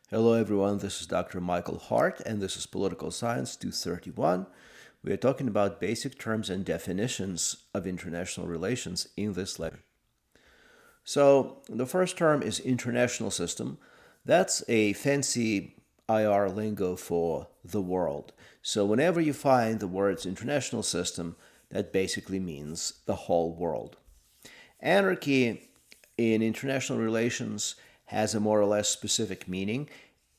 Hello, everyone. This is Dr. Michael Hart, and this is Political Science 231. We are talking about basic terms and definitions of international relations in this lecture. So, the first term is international system. That's a fancy IR lingo for the world. So, whenever you find the words international system, that basically means the whole world. Anarchy in international relations has a more or less specific meaning.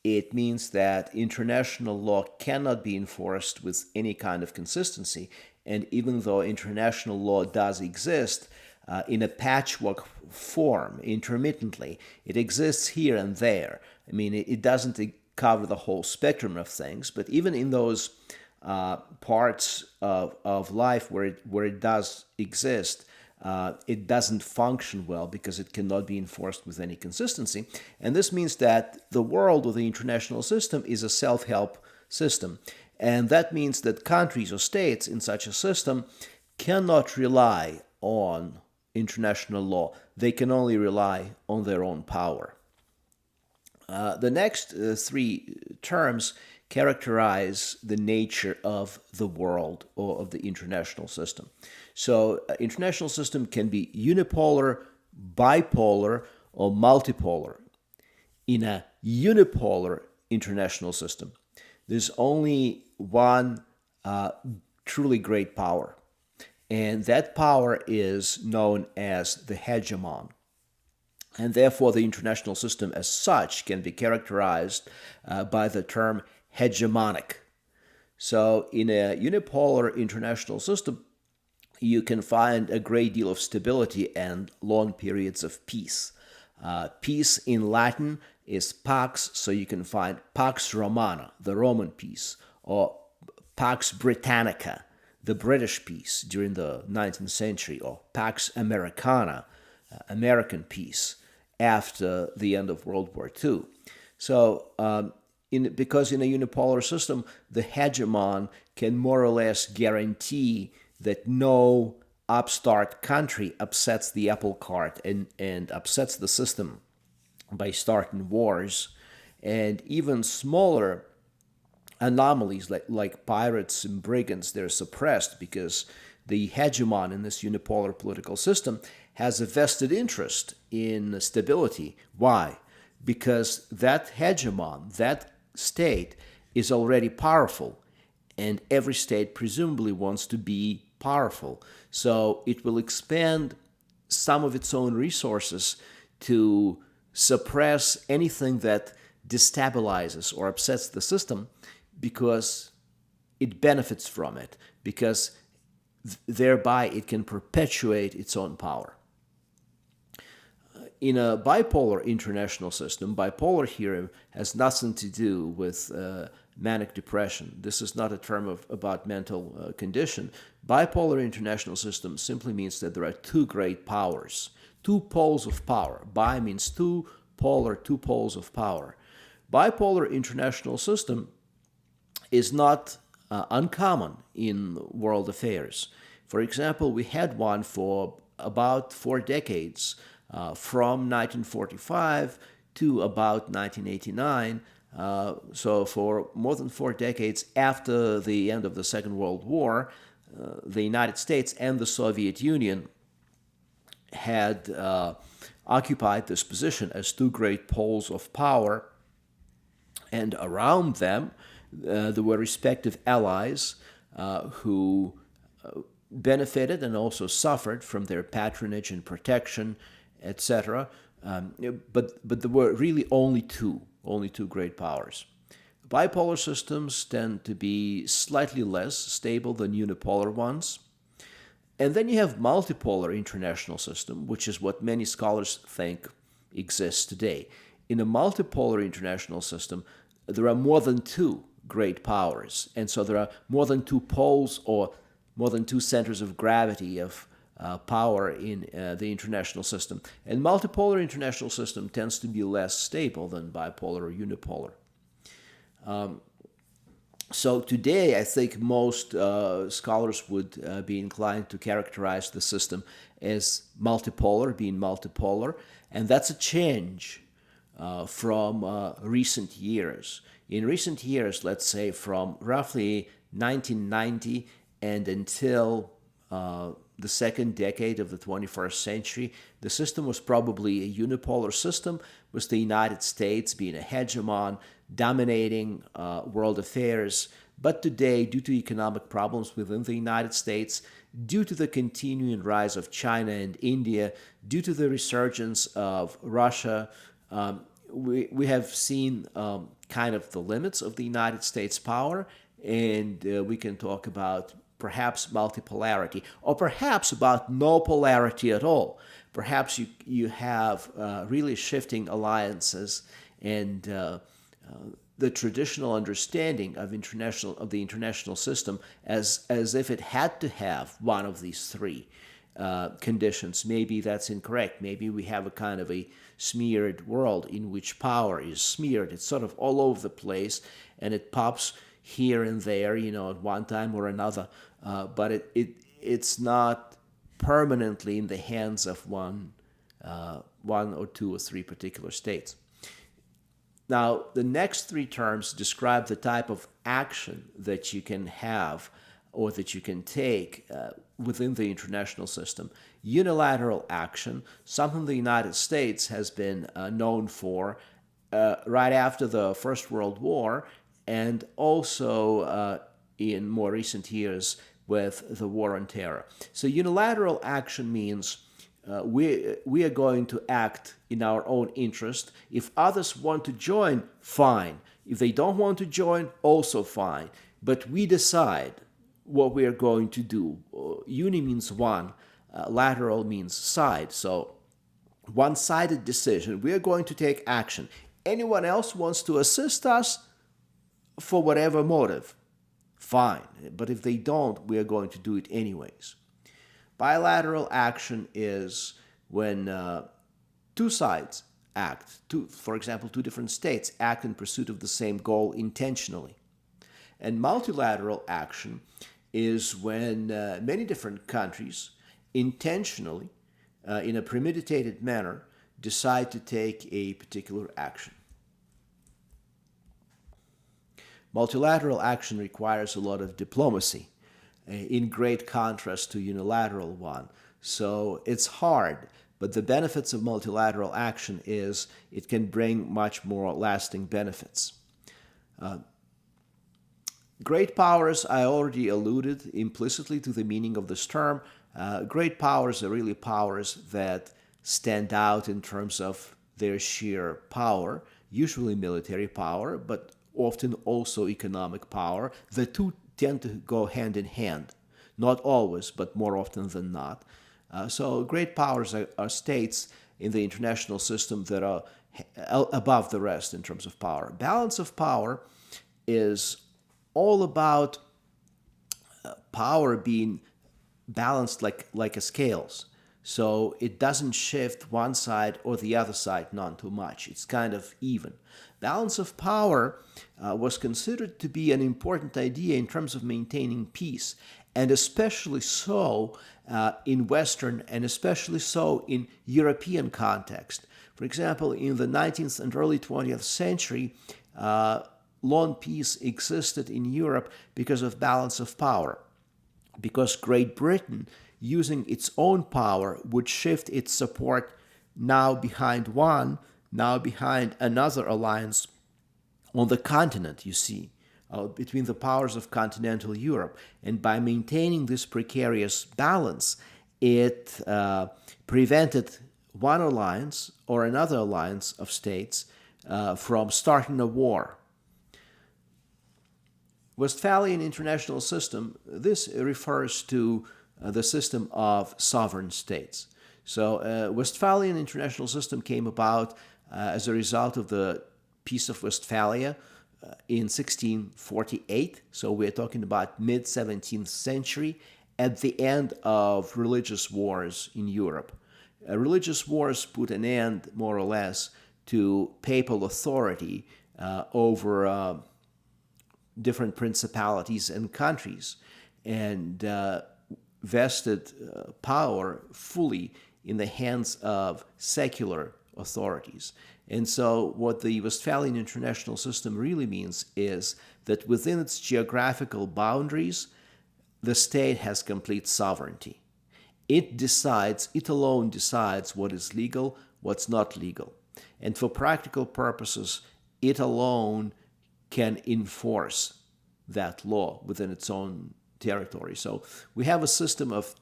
It means that international law cannot be enforced with any kind of consistency. And even though international law does exist in a patchwork form, intermittently, it exists here and there. I mean, it doesn't cover the whole spectrum of things, but even in those parts of life where it does exist, it doesn't function well because it cannot be enforced with any consistency. And this means that the world or the international system is a self-help system. And that means that countries or states in such a system cannot rely on international law. They can only rely on their own power. The next three terms characterize the nature of the world or of the international system. So, international system can be unipolar, bipolar, or multipolar. In a unipolar international system, there's only one truly great power, and that power is known as the hegemon. And therefore, the international system as such can be characterized by the term hegemonic. So, in a unipolar international system, you can find a great deal of stability and long periods of peace. Peace in Latin is pax, so you can find pax romana, the Roman peace, or pax britannica, the British peace during the 19th century, or pax americana, American peace after the end of World War II. So, because in a unipolar system, the hegemon can more or less guarantee that no upstart country upsets the apple cart and upsets the system by starting wars. And even smaller anomalies like pirates and brigands, they're suppressed because the hegemon in this unipolar political system has a vested interest in stability. Why? Because that hegemon, that state, is already powerful, and every state presumably wants to be powerful. So it will expand some of its own resources to suppress anything that destabilizes or upsets the system because it benefits from it, because thereby it can perpetuate its own power. In a bipolar international system, bipolar here has nothing to do with manic depression. This is not a term about mental condition. Bipolar international system simply means that there are two great powers, two poles of power. Bi means two, polar, two poles of power. Bipolar international system is not uncommon in world affairs. For example, we had one for about 4 decades, from 1945 to about 1989. So for more than 4 decades after the end of the Second World War, the United States and the Soviet Union had occupied this position as two great poles of power, and around them there were respective allies who benefited and also suffered from their patronage and protection, etc. But there were really only two great powers. Bipolar systems tend to be slightly less stable than unipolar ones. And then you have multipolar international system, which is what many scholars think exists today. In a multipolar international system, there are more than two great powers. And so there are more than two poles or more than two centers of gravity of power in the international system. And multipolar international system tends to be less stable than bipolar or unipolar. So today, I think most scholars would be inclined to characterize the system as multipolar, being multipolar, and that's a change from recent years. In recent years, let's say from roughly 1990 and until the second decade of the 21st century, the system was probably a unipolar system, with the United States being a hegemon, dominating world affairs. But today, due to economic problems within the United States, due to the continuing rise of China and India, due to the resurgence of Russia, we have seen kind of the limits of the United States power, and we can talk about perhaps multipolarity, or perhaps about no polarity at all. Perhaps you have really shifting alliances, and the traditional understanding of the international system as if it had to have one of these three conditions. Maybe that's incorrect. Maybe we have a kind of a smeared world in which power is smeared. It's sort of all over the place, and it pops here and there, at one time or another. But it's not permanently in the hands of one or two or three particular states. Now, the next three terms describe the type of action that you can have or that you can take within the international system. Unilateral action, something the United States has been known for right after the First World War, and also in more recent years with the War on Terror. So unilateral action means we are going to act in our own interest. If others want to join, fine. If they don't want to join, also fine. But we decide what we are going to do. Uni means one, lateral means side. So one-sided decision, we are going to take action. Anyone else wants to assist us for whatever motive, fine. But if they don't, we are going to do it anyways. Bilateral action is when two sides act, for example, two different states act in pursuit of the same goal intentionally. And multilateral action is when many different countries intentionally, in a premeditated manner, decide to take a particular action. Multilateral action requires a lot of diplomacy, in great contrast to unilateral one. So it's hard, but the benefits of multilateral action is it can bring much more lasting benefits. Great powers, I already alluded implicitly to the meaning of this term. Great powers are really powers that stand out in terms of their sheer power, usually military power, but often also economic power. The two tend to go hand in hand. Not always, but more often than not. So great powers are states in the international system that are above the rest in terms of power. Balance of power is all about power being balanced like a scales. So it doesn't shift one side or the other side, not too much. It's kind of even. Balance of power was considered to be an important idea in terms of maintaining peace, and especially so in Western and especially so in European context. For example, in the 19th and early 20th century, long peace existed in Europe because of balance of power, because Great Britain, using its own power, would shift its support now behind one, now behind another alliance on the continent, you see, between the powers of continental Europe. And by maintaining this precarious balance, it prevented one alliance or another alliance of states from starting a war. Westphalian international system, this refers to the system of sovereign states. So Westphalian international system came about as a result of the Peace of Westphalia in 1648. So we're talking about mid-17th century, at the end of religious wars in Europe. Religious wars put an end, more or less, to papal authority over different principalities and countries, and vested power fully in the hands of secular authorities. And so what the Westphalian international system really means is that within its geographical boundaries, the state has complete sovereignty. It alone decides what is legal, what's not legal. And for practical purposes, it alone can enforce that law within its own territory. So we have a system of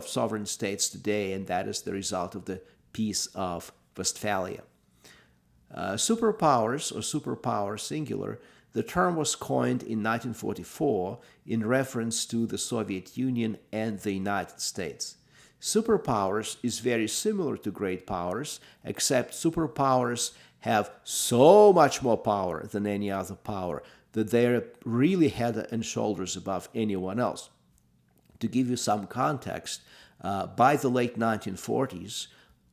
sovereign states today, and that is the result of the Peace of Westphalia. Superpowers, or superpower singular, the term was coined in 1944 in reference to the Soviet Union and the United States. Superpowers is very similar to great powers, except superpowers have so much more power than any other power that they're really head and shoulders above anyone else. To give you some context, by the late 1940s,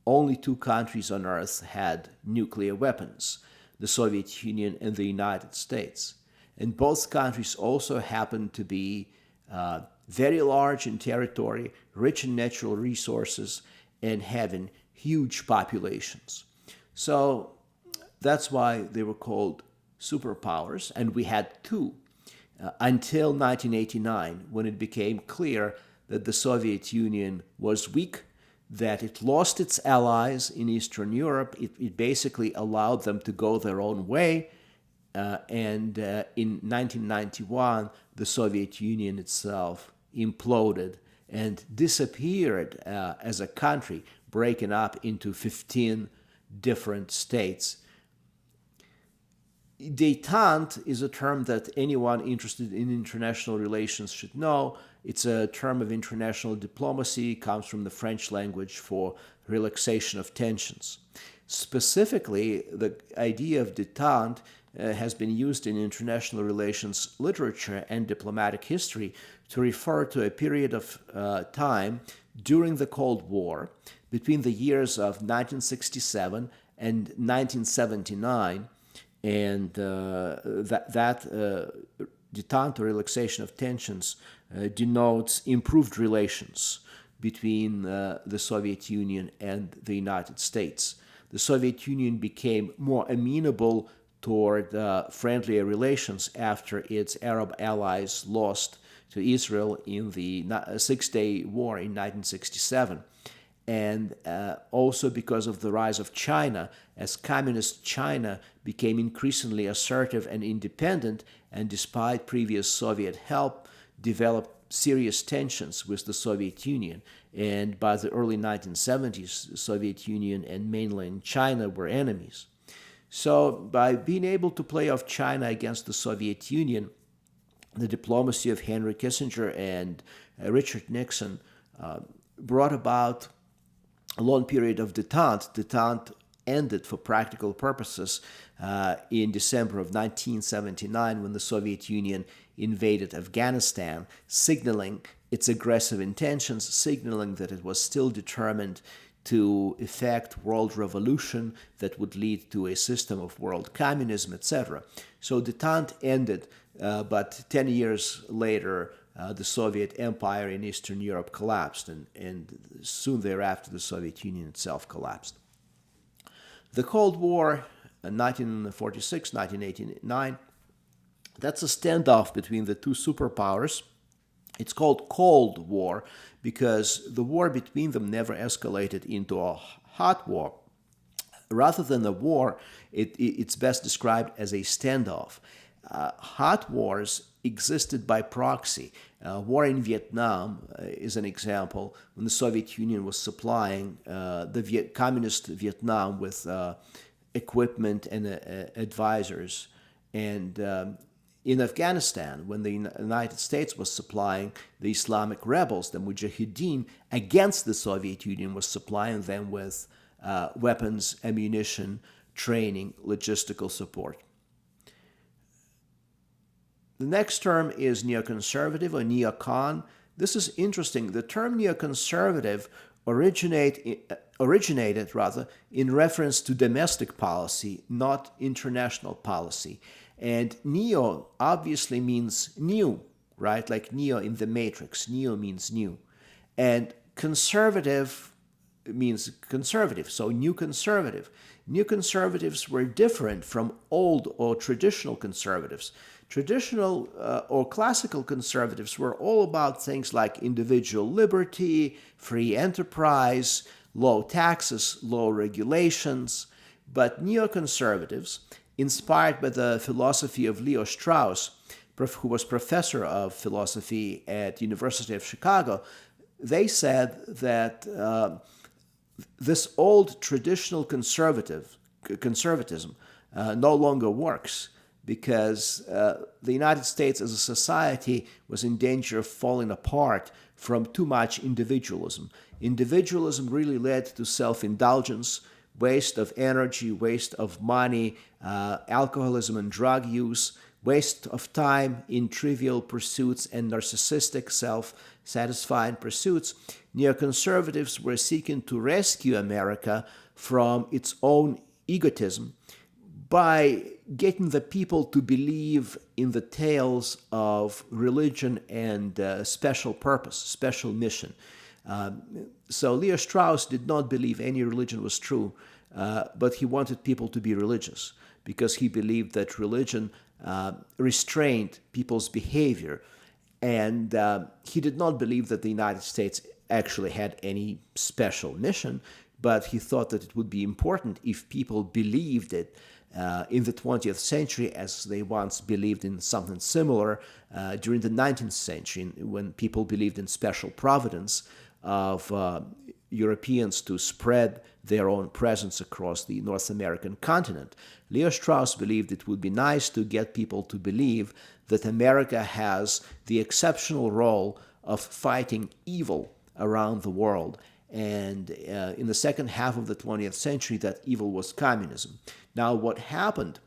only two countries on Earth had nuclear weapons, the Soviet Union and the United States. And both countries also happened to be very large in territory, rich in natural resources, and having huge populations. So that's why they were called superpowers, and we had two until 1989, when it became clear that the Soviet Union was weak, that it lost its allies in Eastern Europe. It basically allowed them to go their own way. And in 1991, the Soviet Union itself imploded and disappeared as a country, breaking up into 15 different states. Détente is a term that anyone interested in international relations should know. It's a term of international diplomacy. It comes from the French language for relaxation of tensions. Specifically, the idea of détente has been used in international relations literature and diplomatic history to refer to a period of time during the Cold War between the years of 1967 and 1979, and that détente or relaxation of tensions denotes improved relations between the Soviet Union and the United States. The Soviet Union became more amenable toward friendlier relations after its Arab allies lost to Israel in the Six-Day War in 1967. And also because of the rise of China, as communist China became increasingly assertive and independent, and despite previous Soviet help, developed serious tensions with the Soviet Union. And by the early 1970s, the Soviet Union and mainland China were enemies. So by being able to play off China against the Soviet Union, the diplomacy of Henry Kissinger and Richard Nixon brought about a long period of détente. Détente ended for practical purposes in December of 1979 when the Soviet Union invaded Afghanistan, signaling its aggressive intentions, signaling that it was still determined to effect world revolution that would lead to a system of world communism, etc. So détente ended, but 10 years later, the Soviet Empire in Eastern Europe collapsed, and soon thereafter the Soviet Union itself collapsed. The Cold War, 1946, 1989, that's a standoff between the two superpowers. It's called Cold War because the war between them never escalated into a hot war. Rather than a war, it's best described as a standoff. Hot wars existed by proxy. War in Vietnam is an example when the Soviet Union was supplying the communist Vietnam with equipment and advisors. And in Afghanistan, when the United States was supplying the Islamic rebels, the Mujahideen, against the Soviet Union, was supplying them with weapons, ammunition, training, logistical support. The next term is neoconservative or neocon. This is interesting. The term neoconservative originated in reference to domestic policy, not international policy. And neo obviously means new, right? Like Neo in the Matrix. Neo means new. And conservative means conservative. So new conservative neoconservatives were different from old or traditional conservatives. Traditional or classical conservatives were all about things like individual liberty, free enterprise, low taxes, low regulations. But neoconservatives, inspired by the philosophy of Leo Strauss, who was professor of philosophy at University of Chicago, they said that this old traditional conservatism no longer works, because the United States as a society was in danger of falling apart from too much individualism. Individualism really led to self-indulgence, waste of energy, waste of money, alcoholism and drug use, waste of time in trivial pursuits and narcissistic self-satisfying pursuits. Neoconservatives were seeking to rescue America from its own egotism by getting the people to believe in the tales of religion and special purpose, special mission. So Leo Strauss did not believe any religion was true, but he wanted people to be religious because he believed that religion restrained people's behavior. And he did not believe that the United States actually had any special mission, but he thought that it would be important if people believed it in the 20th century as they once believed in something similar during the 19th century, when people believed in special providence of Europeans to spread their own presence across the North American continent. Leo Strauss believed it would be nice to get people to believe that America has the exceptional role of fighting evil around the world. And in the second half of the 20th century, that evil was communism. Now, what happened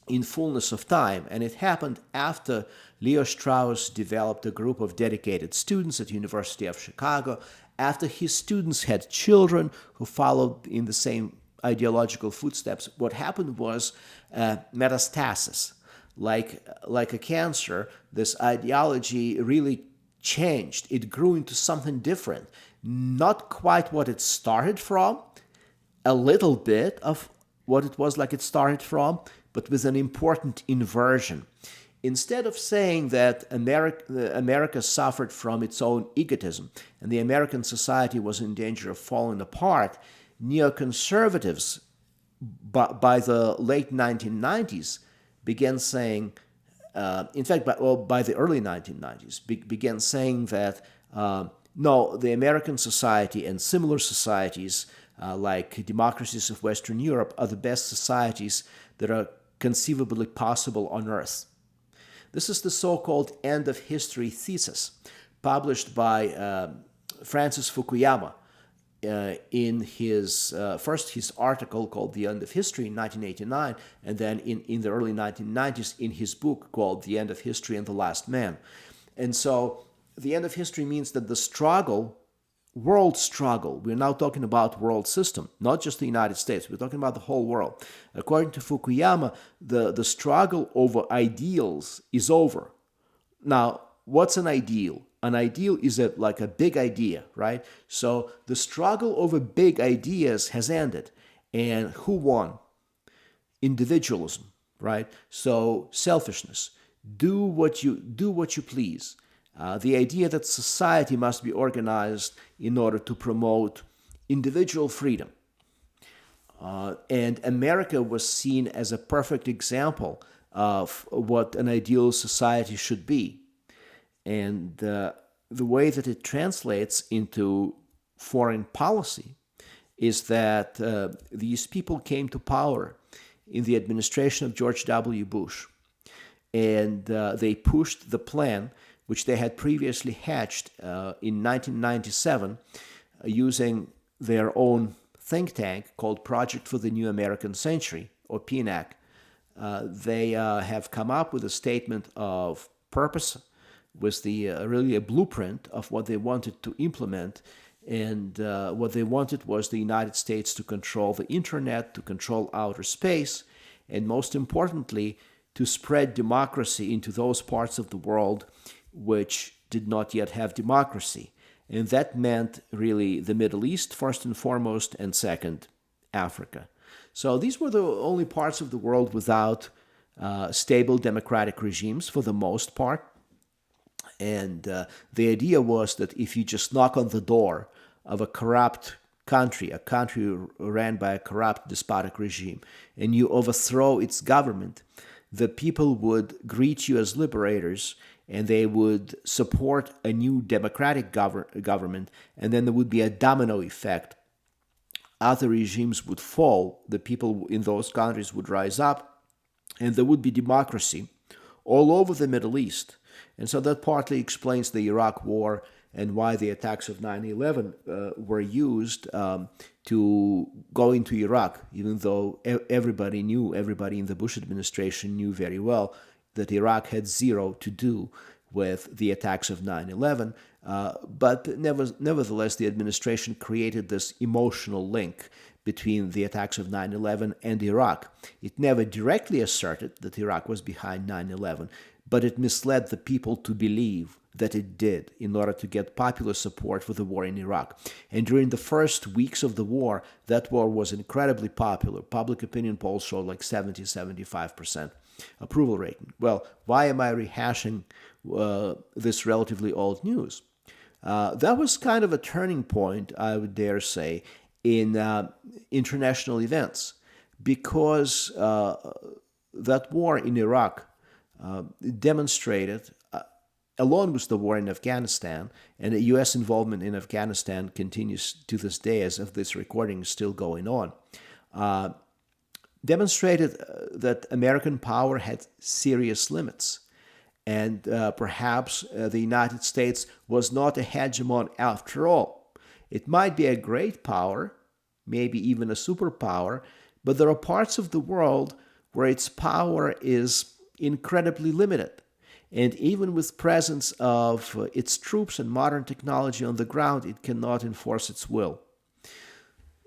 in fullness of time, and it happened after Leo Strauss developed a group of dedicated students at University of Chicago, after his students had children who followed in the same ideological footsteps, what happened was metastasis. Like a cancer, this ideology really changed. It grew into something different. Not quite what it started from, a little bit of what it was like it started from, but with an important inversion. Instead of saying that America suffered from its own egotism and the American society was in danger of falling apart, neoconservatives, by the late 1990s, began saying, in fact, by the early 1990s, began saying that no, the American society and similar societies like democracies of Western Europe are the best societies that are conceivably possible on Earth. This is the so-called end of history thesis, published by Francis Fukuyama in his his article called The End of History in 1989, and then in the early 1990s in his book called The End of History and the Last Man. And so the end of history means that the struggle, world struggle, we're now talking about world system, not just the United States, we're talking about the whole world. According to Fukuyama, the struggle over ideals is over. Now, what's an ideal? An ideal is like a big idea, right? So the struggle over big ideas has ended. And who won? Individualism, right? So selfishness. Do what you please. The idea that society must be organized in order to promote individual freedom. And America was seen as a perfect example of what an ideal society should be. And the way that it translates into foreign policy is that these people came to power in the administration of George W. Bush. And they pushed the plan which they had previously hatched in 1997 using their own think tank called Project for the New American Century, or PNAC. They have come up with a statement of purpose, with really a blueprint of what they wanted to implement. And what they wanted was the United States to control the internet, to control outer space, and most importantly, to spread democracy into those parts of the world which did not yet have democracy. And that meant really the Middle East, first and foremost, and second, Africa. So these were the only parts of the world without stable democratic regimes for the most part. And the idea was that if you just knock on the door of a corrupt country, a country ran by a corrupt despotic regime, and you overthrow its government, the people would greet you as liberators and they would support a new democratic government, and then there would be a domino effect. Other regimes would fall, the people in those countries would rise up, and there would be democracy all over the Middle East. And so that partly explains the Iraq War and why the attacks of 9/11 were used to go into Iraq, even though everybody in the Bush administration knew very well that Iraq had zero to do with the attacks of 9/11. But nevertheless, the administration created this emotional link between the attacks of 9/11 and Iraq. It never directly asserted that Iraq was behind 9/11, but it misled the people to believe that it did in order to get popular support for the war in Iraq. And during the first weeks of the war, that war was incredibly popular. Public opinion polls showed like 70-75% approval rating. Well, why am I rehashing this relatively old news? That was kind of a turning point, I would dare say, in international events, because that war in Iraq demonstrated, along with the war in Afghanistan, and the U.S. involvement in Afghanistan continues to this day, as if this recording is still going on, demonstrated that American power had serious limits. And perhaps the United States was not a hegemon after all. It might be a great power, maybe even a superpower, but there are parts of the world where its power is incredibly limited. And even with presence of its troops and modern technology on the ground, it cannot enforce its will.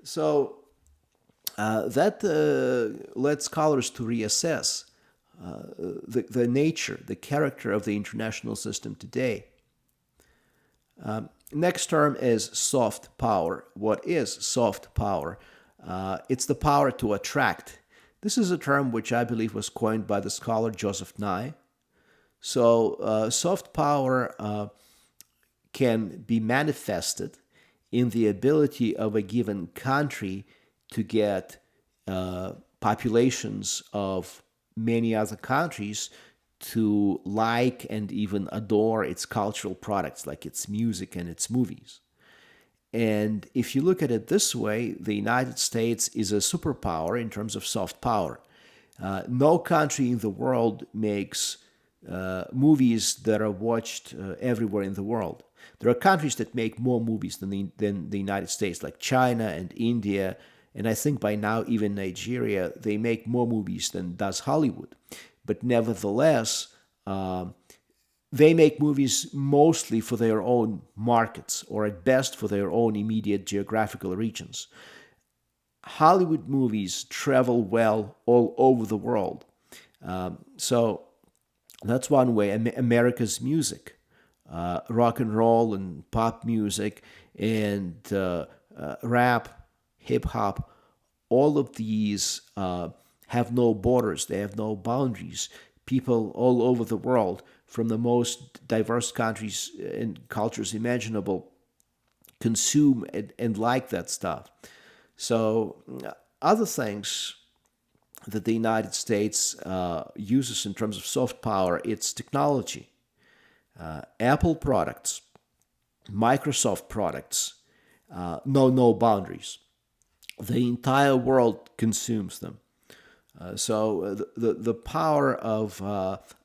So that led scholars to reassess the nature, the character of the international system today. Next term is soft power. What is soft power? It's the power to attract. This is a term which I believe was coined by the scholar Joseph Nye. So soft power can be manifested in the ability of a given country to get populations of many other countries to like and even adore its cultural products, like its music and its movies. And if you look at it this way, the United States is a superpower in terms of soft power. No country in the world makes movies that are watched everywhere in the world. There are countries that make more movies than the United States, like China and India, and I think by now even Nigeria. They make more movies than does Hollywood. But nevertheless, they make movies mostly for their own markets, or at best for their own immediate geographical regions. Hollywood movies travel well all over the world. So that's one way. America's music, rock and roll and pop music and rap, hip-hop, all of these have no borders. They have no boundaries. People all over the world, from the most diverse countries and cultures imaginable, consume and like that stuff. So other things that the United States uses in terms of soft power, it's technology. Apple products, Microsoft products, know no boundaries. The entire world consumes them. So the power of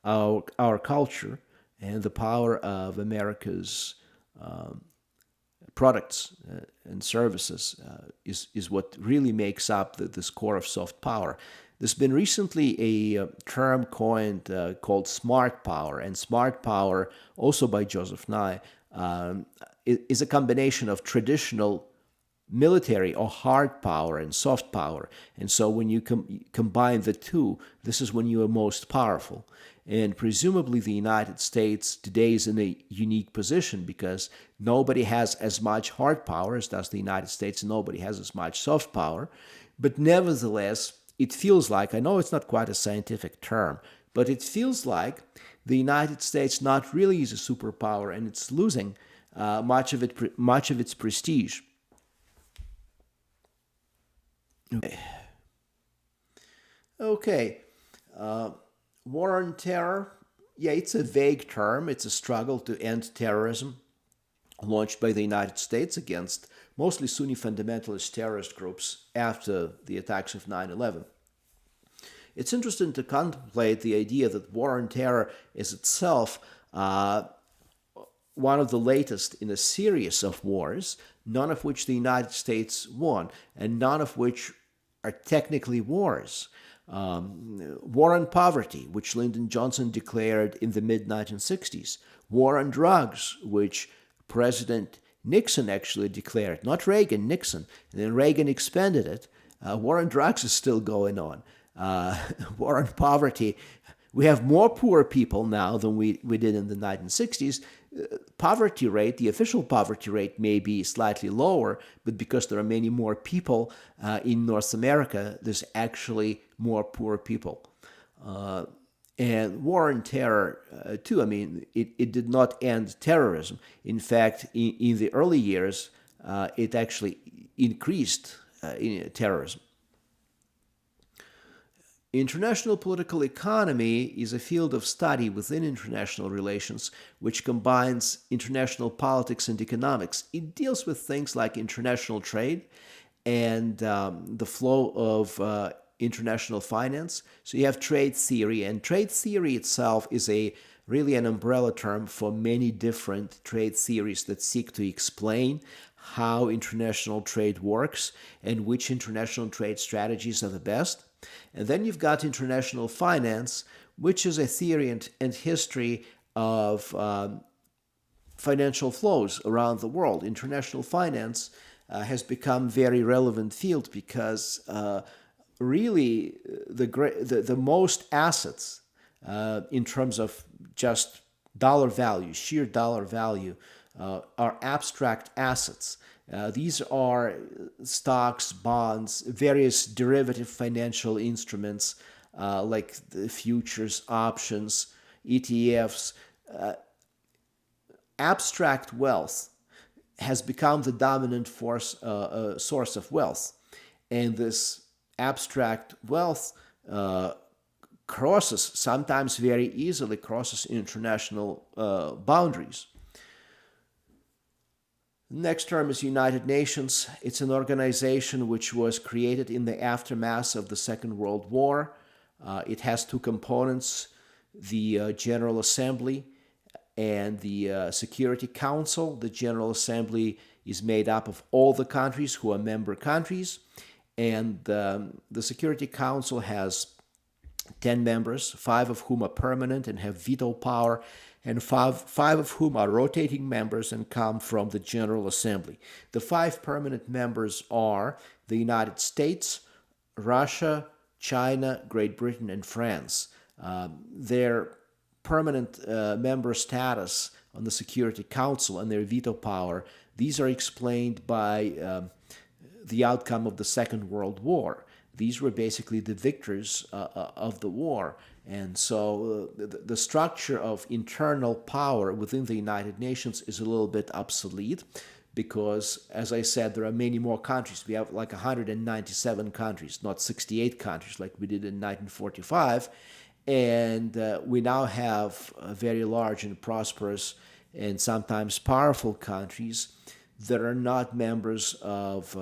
our culture and the power of America's products and services is what really makes up this core of soft power. There's been recently a term coined called smart power, and smart power, also by Joseph Nye, is a combination of traditional military or hard power and soft power. And so when you combine the two, this is when you are most powerful. And presumably the United States today is in a unique position because nobody has as much hard power as does the United States, and nobody has as much soft power. But nevertheless, it feels like, I know it's not quite a scientific term, but it feels like the United States not really is a superpower, and it's losing much of its prestige. Okay. War on terror. Yeah, it's a vague term. It's a struggle to end terrorism launched by the United States against mostly Sunni fundamentalist terrorist groups after the attacks of 9/11. It's interesting to contemplate the idea that war on terror is itself one of the latest in a series of wars, none of which the United States won, and none of which are technically wars. War on poverty, which Lyndon Johnson declared in the mid 1960s. War on drugs, which President Nixon actually declared, not Reagan, Nixon. And then Reagan expanded it. War on drugs is still going on. War on poverty. We have more poor people now than we did in the 1960s. Poverty rate, the official poverty rate may be slightly lower, but because there are many more people in North America, there's actually more poor people. And war on terror, too, I mean, it did not end terrorism. In fact, in the early years, it actually increased terrorism. International political economy is a field of study within international relations which combines international politics and economics. It deals with things like international trade and the flow of international finance. So you have trade theory, and trade theory itself is really an umbrella term for many different trade theories that seek to explain how international trade works and which international trade strategies are the best. And then you've got international finance, which is a theory and history of financial flows around the world. International finance has become a very relevant field because really the most assets in terms of just dollar value, sheer dollar value, are abstract assets. These are stocks, bonds, various derivative financial instruments like the futures, options, ETFs. Abstract wealth has become the dominant source of wealth. And this abstract wealth sometimes very easily crosses international boundaries. Next term is United Nations. It's an organization which was created in the aftermath of the Second World War. It has two components, the General Assembly and the Security Council. The General Assembly is made up of all the countries who are member countries, and the Security Council has 10 members, 5 of whom are permanent and have veto power, and five of whom are rotating members and come from the General Assembly. The 5 permanent members are the United States, Russia, China, Great Britain, and France. Their permanent member status on the Security Council and their veto power, these are explained by the outcome of the Second World War. These were basically the victors of the war. And so the structure of internal power within the United Nations is a little bit obsolete because, as I said, there are many more countries. We have like 197 countries, not 68 countries like we did in 1945. And we now have very large and prosperous and sometimes powerful countries that are not members of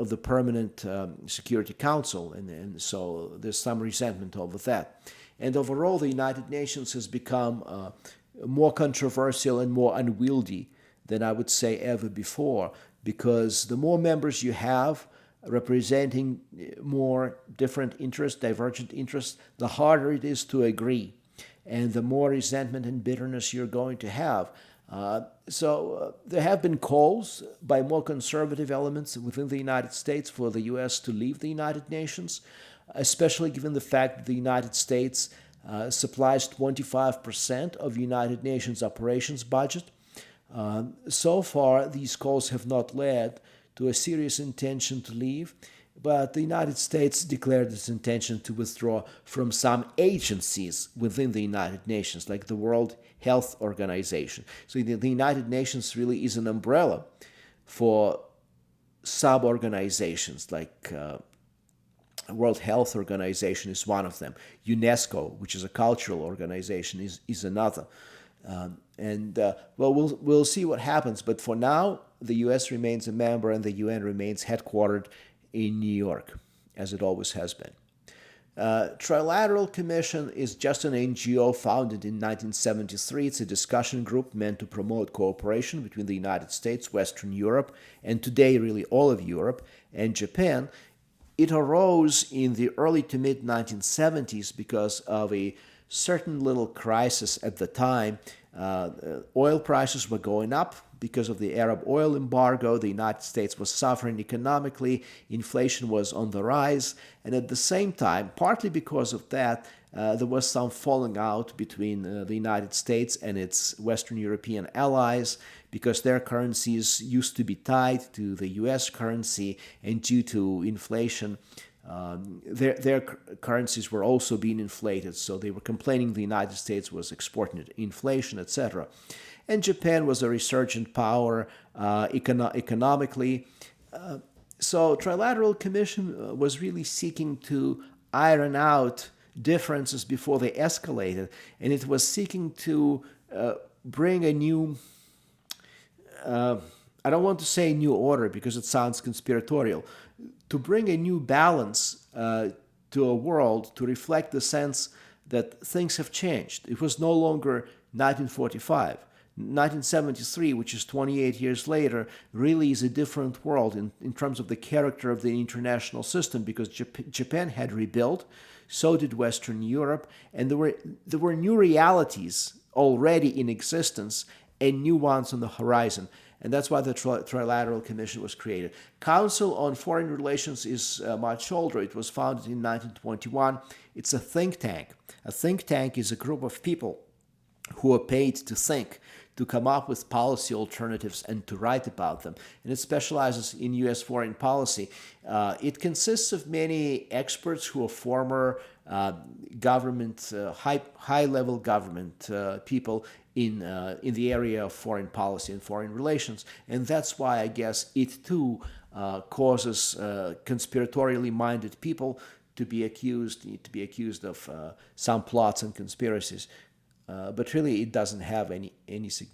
the permanent Security Council, and so there's some resentment over that. And overall, the United Nations has become more controversial and more unwieldy than I would say ever before, because the more members you have representing more different interests, divergent interests, the harder it is to agree, and the more resentment and bitterness you're going to have. So there have been calls by more conservative elements within the United States for the U.S. to leave the United Nations, especially given the fact that the United States supplies 25% of United Nations operations budget. So far, these calls have not led to a serious intention to leave, but the United States declared its intention to withdraw from some agencies within the United Nations, like the World Health Organization. So the United Nations really is an umbrella for sub-organizations, like World Health Organization is one of them. UNESCO, which is a cultural organization, is another. We'll see what happens. But for now, the U.S. remains a member, and the UN remains headquartered in New York, as it always has been. Trilateral Commission is just an NGO founded in 1973. It's a discussion group meant to promote cooperation between the United States, Western Europe, and today really all of Europe, and Japan. It arose in the early to mid 1970s because of a certain little crisis at the time. Oil prices were going up because of the Arab oil embargo. The United States was suffering economically. Inflation was on the rise. And at the same time, partly because of that, there was some falling out between the United States and its Western European allies, because their currencies used to be tied to the US currency, and due to inflation, their currencies were also being inflated. So they were complaining the United States was exporting inflation, etc. And Japan was a resurgent power economically. So Trilateral Commission was really seeking to iron out differences before they escalated, and it was seeking to bring a new, I don't want to say new order because it sounds conspiratorial, to bring a new balance to a world to reflect the sense that things have changed. It was no longer 1945. 1973, which is 28 years later, really is a different world in terms of the character of the international system, because Japan had rebuilt, so did Western Europe, and there were new realities already in existence and new ones on the horizon. And that's why the Trilateral Commission was created. Council on Foreign Relations is much older. It was founded in 1921. It's a think tank. A think tank is a group of people who are paid to think, to come up with policy alternatives and to write about them. And it specializes in U.S. foreign policy. It consists of many experts who are former government, high-level government people in the area of foreign policy and foreign relations. And that's why I guess it too causes conspiratorially minded people to be accused of some plots and conspiracies. But really, it doesn't have any significance.